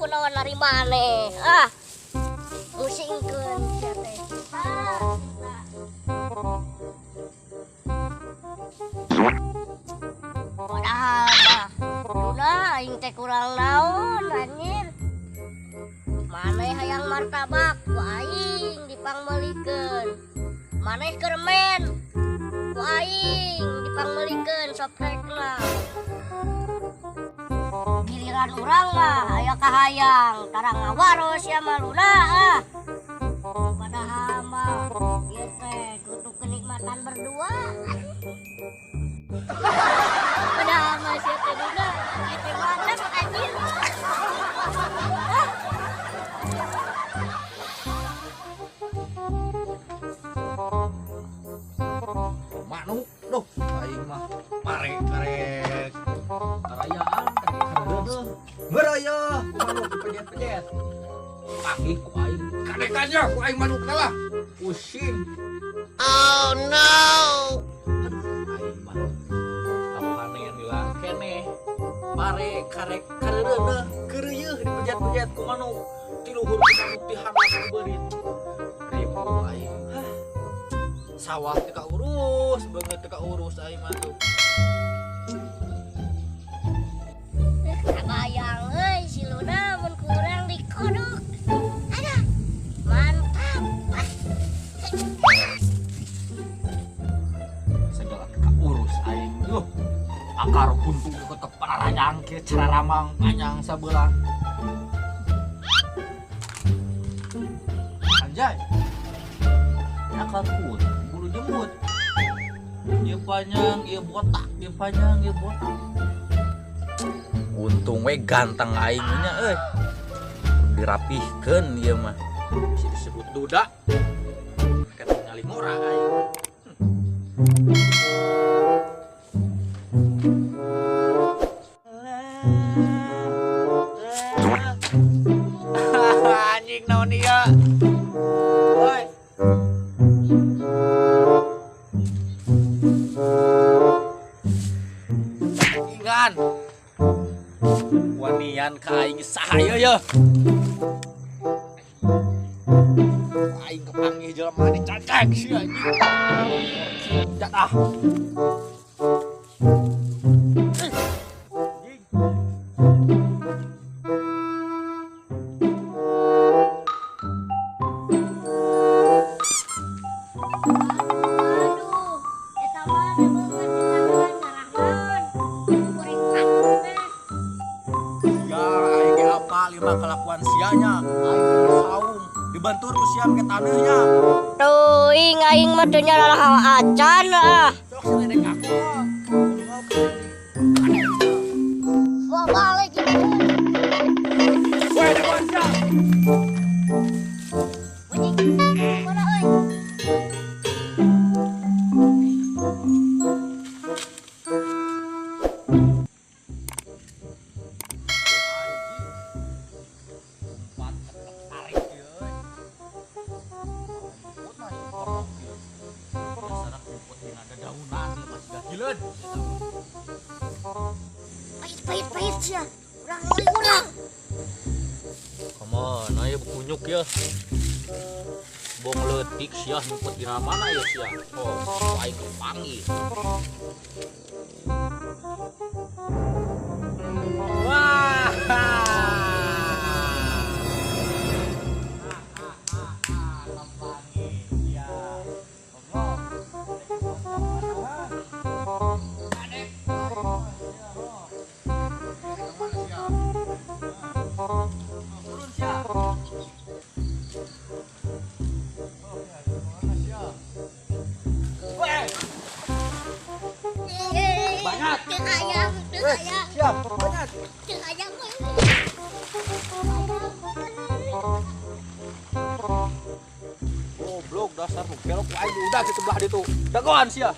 kunaon dari maneh. Ah. Musingkeun sia teh. Padahal mah duna aing teh kurang naon anjir. Maneh hayang martabak ku aing dipangmeulikeun. Maneh kermen ku aing dipangmeulikeun soprekna. Giliran urang mah aya kahayang tarang ngawaros ya maluna ah. Padahal mah ieu teh kudu kenikmatan berdua. Padahal mah sia teh duna ieu teh mantep anjir. Manuk duh aing mah mare karek karayaan karek beraya manuk pejet-pejet pagi ku aing kadekannya ku aing manuk lah pusing. Oh no. Aing mah kapanen heula keneh mare karek kareureuna keureueuh dipejet-pejet ku manuk ti luhur ku manuk ti hanas ku beurit ribu aing sawah teka urus banget teka urus aing mah tuh. Kabayang euy si Luna mun kurang dikodok. Ada. Mantap. Segala teka urus aing yuh. Akar buntung ke kepala rajang ke cara ramang panjang sabelah. Anjay. Akar pun bulu jembut. Dia panjang, dia botak, dia panjang, dia botak. Untung we ganteng aing nya euy. Dirapihkeun ieu mah. Bisa disebut duda. Kata ngali mora aing. Anjing naon ieu? Woi. Ingan. Wanian ka aing saha ieu ye? Aing kepanggih jelema dicacak si anjing. Jak ah. Kelakuan sianya aing saung dibantur ku sia ke taneuhnya Tuh aing mah teu nyalaha acan ah. sok sedek aku Wah balik gitu. weh di bocah Bunyi. Mana euy? Pahit sia. Urang ngeli urang. Come on, ayo bukunyuk ya. Bong leutik sia nyumput di mana ya sia. Oh, aing kepanggih. Wah. Banyak. Teu hayang. Siap, banyak. Teu hayang we. Goblok dasar nu belok ku aing udah di sebelah ditu. Dagoan sia.